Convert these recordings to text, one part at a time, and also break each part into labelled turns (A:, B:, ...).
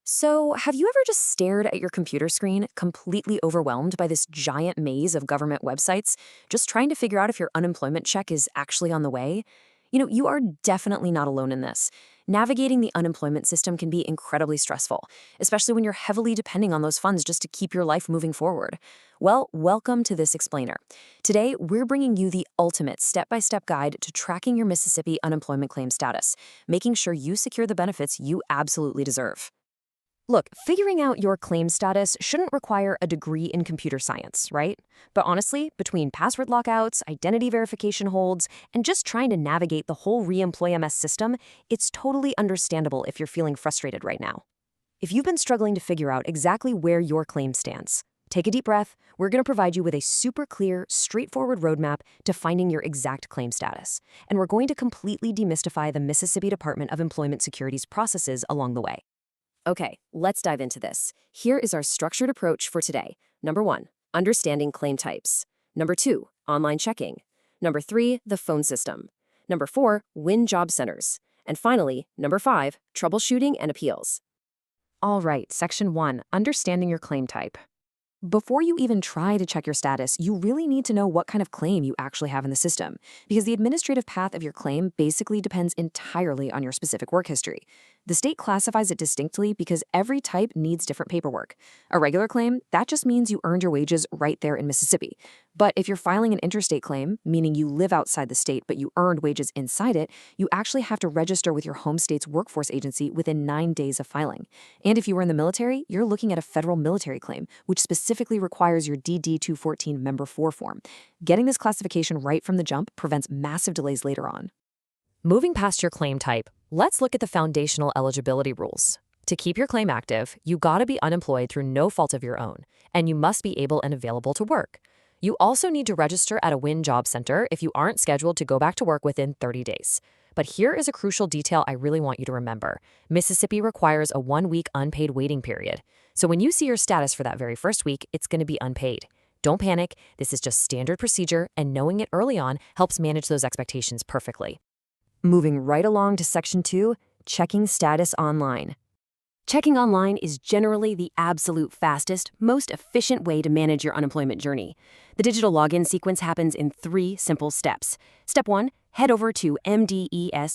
A: So, have you ever just stared at your computer screen, completely overwhelmed by this giant maze of government websites, just trying to figure out if your unemployment check is actually on the way? You are definitely not alone in this. Navigating the unemployment system can be incredibly stressful, especially when you're heavily depending on those funds just to keep your life moving forward. Well, welcome to this explainer. Today, we're bringing you the ultimate step-by-step guide to tracking your Mississippi unemployment claim status, making sure you secure the benefits you absolutely deserve. Look, figuring out your claim status shouldn't require a degree in computer science, right? But honestly, between password lockouts, identity verification holds, and just trying to navigate the whole Reemploy system, it's totally understandable if you're feeling frustrated right now. If you've been struggling to figure out exactly where your claim stands, take a deep breath. We're going to provide you with a super clear, straightforward roadmap to finding your exact claim status. And we're going to completely demystify the Mississippi Department of Employment Security's processes along the way. Okay, let's dive into this. Here is our structured approach for today. Number 1, understanding claim types. Number 2, online checking. Number 3, the phone system. Number 4, WIN job centers. And finally, number 5, troubleshooting and appeals. All right, section 1, understanding your claim type. Before you even try to check your status, you really need to know what kind of claim you actually have in the system, because the administrative path of your claim basically depends entirely on your specific work history. The state classifies it distinctly because every type needs different paperwork. A regular claim, that just means you earned your wages right there in Mississippi. But if you're filing an interstate claim, meaning you live outside the state but you earned wages inside it, you actually have to register with your home state's workforce agency within 9 days of filing. And if you were in the military, you're looking at a federal military claim, which specifically requires your DD-214 Member 4 form. Getting this classification right from the jump prevents massive delays later on. Moving past your claim type, let's look at the foundational eligibility rules. To keep your claim active, you gotta be unemployed through no fault of your own, and you must be able and available to work. You also need to register at a WIN job center if you aren't scheduled to go back to work within 30 days. But here is a crucial detail I really want you to remember. Mississippi requires a 1-week unpaid waiting period. So when you see your status for that very first week, it's going to be unpaid. Don't panic. This is just standard procedure, and knowing it early on helps manage those expectations perfectly. Moving right along to section 2, checking status online. Checking online is generally the absolute fastest, most efficient way to manage your unemployment journey. The digital login sequence happens in 3 simple steps. Step 1, head over to mdes.ms.gov.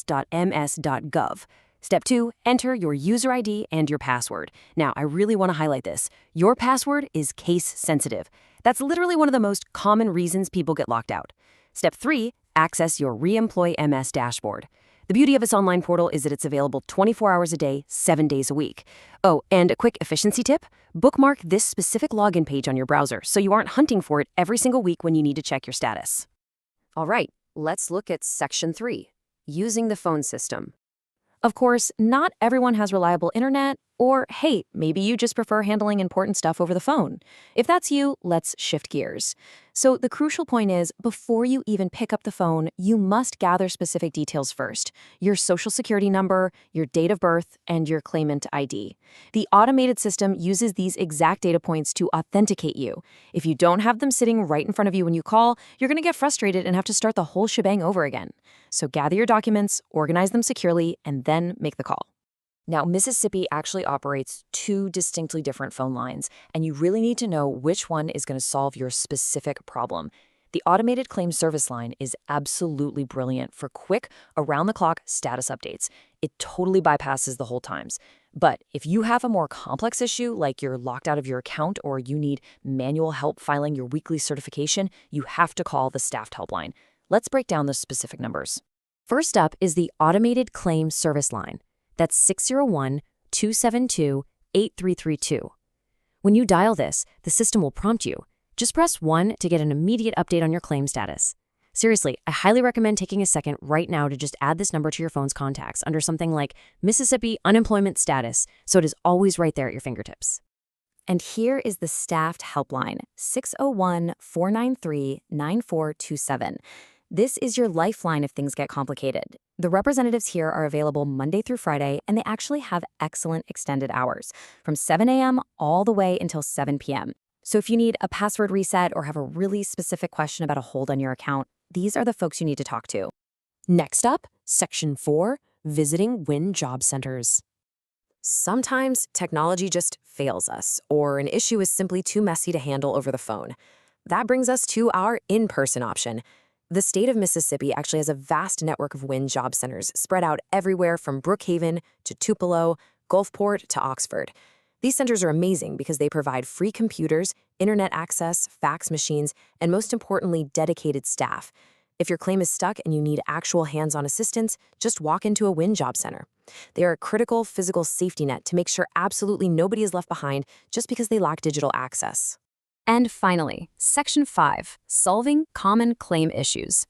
A: Step 2, enter your user ID and your password. Now, I really want to highlight this. Your password is case sensitive. That's literally one of the most common reasons people get locked out. Step 3, access your Reemploy MS dashboard. The beauty of this online portal is that it's available 24 hours a day, 7 days a week. Oh, and a quick efficiency tip, bookmark this specific login page on your browser so you aren't hunting for it every single week when you need to check your status. All right, let's look at section 3, using the phone system. Of course, not everyone has reliable internet, or hey, maybe you just prefer handling important stuff over the phone. If that's you, let's shift gears. So the crucial point is, before you even pick up the phone, you must gather specific details first. Your social security number, your date of birth, and your claimant ID. The automated system uses these exact data points to authenticate you. If you don't have them sitting right in front of you when you call, you're going to get frustrated and have to start the whole shebang over again. So gather your documents, organize them securely, and then make the call. Now, Mississippi actually operates 2 distinctly different phone lines, and you really need to know which one is going to solve your specific problem. The automated claim service line is absolutely brilliant for quick, around-the-clock status updates. It totally bypasses the hold times. But if you have a more complex issue, like you're locked out of your account or you need manual help filing your weekly certification, you have to call the staffed helpline. Let's break down the specific numbers. First up is the automated claim service line. That's 601-272-8332. When you dial this, the system will prompt you. Just press 1 to get an immediate update on your claim status. Seriously, I highly recommend taking a second right now to just add this number to your phone's contacts under something like Mississippi Unemployment Status, so it is always right there at your fingertips. And here is the staffed helpline, 601-493-9427. This is your lifeline if things get complicated. The representatives here are available Monday through Friday, and they actually have excellent extended hours, from 7 a.m. all the way until 7 p.m. So if you need a password reset or have a really specific question about a hold on your account, these are the folks you need to talk to. Next up, Section 4, visiting WIN job centers. Sometimes technology just fails us, or an issue is simply too messy to handle over the phone. That brings us to our in-person option. The state of Mississippi actually has a vast network of WIN job centers spread out everywhere from Brookhaven to Tupelo, Gulfport to Oxford. These centers are amazing because they provide free computers, internet access, fax machines, and most importantly, dedicated staff. If your claim is stuck and you need actual hands-on assistance, just walk into a WIN job center. They are a critical physical safety net to make sure absolutely nobody is left behind just because they lack digital access. And finally, Section 5, Solving Common Claim Issues.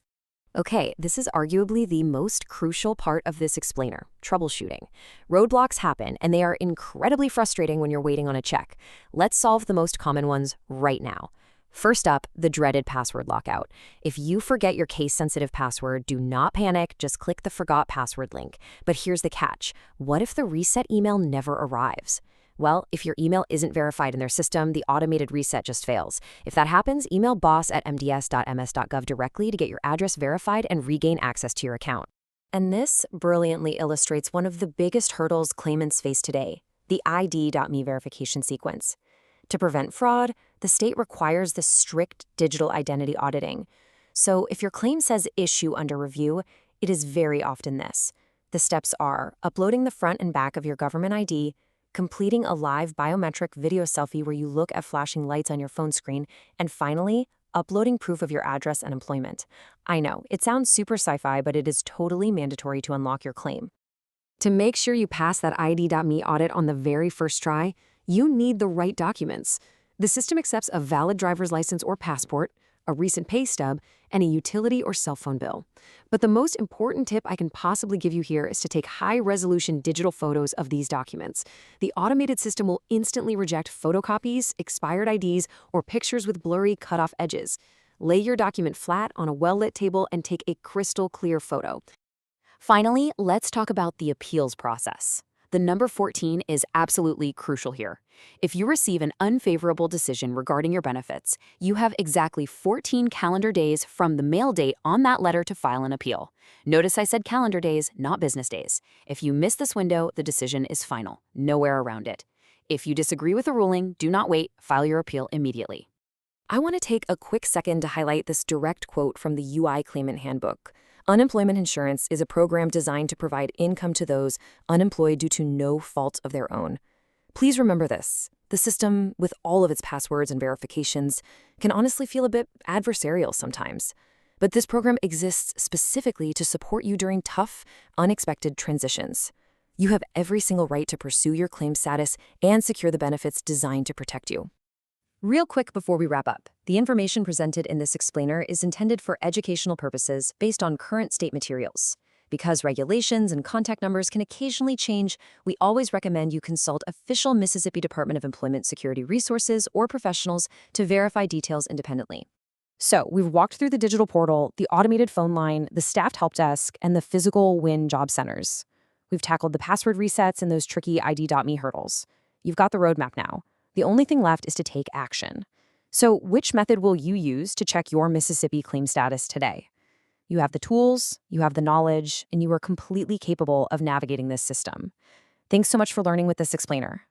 A: Okay, this is arguably the most crucial part of this explainer, troubleshooting. Roadblocks happen, and they are incredibly frustrating when you're waiting on a check. Let's solve the most common ones right now. First up, the dreaded password lockout. If you forget your case-sensitive password, do not panic, just click the Forgot Password link. But here's the catch. What if the reset email never arrives? Well, if your email isn't verified in their system, the automated reset just fails. If that happens, email boss@mds.ms.gov directly to get your address verified and regain access to your account. And this brilliantly illustrates one of the biggest hurdles claimants face today, the ID.me verification sequence. To prevent fraud, the state requires the strict digital identity auditing. So if your claim says issue under review, it is very often this. The steps are uploading the front and back of your government ID, completing a live biometric video selfie where you look at flashing lights on your phone screen, and finally, uploading proof of your address and employment. I know, it sounds super sci-fi, but it is totally mandatory to unlock your claim. To make sure you pass that ID.me audit on the very first try, you need the right documents. The system accepts a valid driver's license or passport, a recent pay stub, and a utility or cell phone bill. But the most important tip I can possibly give you here is to take high-resolution digital photos of these documents. The automated system will instantly reject photocopies, expired IDs, or pictures with blurry, cut-off edges. Lay your document flat on a well-lit table and take a crystal-clear photo. Finally, let's talk about the appeals process. The number 14 is absolutely crucial here. If you receive an unfavorable decision regarding your benefits, you have exactly 14 calendar days from the mail date on that letter to file an appeal. Notice I said calendar days, not business days. If you miss this window, the decision is final. Nowhere around it. If you disagree with the ruling, do not wait, file your appeal immediately. I want to take a quick second to highlight this direct quote from the UI Claimant Handbook. Unemployment insurance is a program designed to provide income to those unemployed due to no fault of their own. Please remember this. The system, with all of its passwords and verifications, can honestly feel a bit adversarial sometimes. But this program exists specifically to support you during tough, unexpected transitions. You have every single right to pursue your claim status and secure the benefits designed to protect you. Real quick before we wrap up, the information presented in this explainer is intended for educational purposes based on current state materials. Because regulations and contact numbers can occasionally change, we always recommend you consult official Mississippi Department of Employment Security resources or professionals to verify details independently. So, we've walked through the digital portal, the automated phone line, the staffed help desk, and the physical WIN job centers. We've tackled the password resets and those tricky ID.me hurdles. You've got the roadmap now. The only thing left is to take action. So, which method will you use to check your Mississippi claim status today? You have the tools, you have the knowledge, and you are completely capable of navigating this system. Thanks so much for learning with this explainer.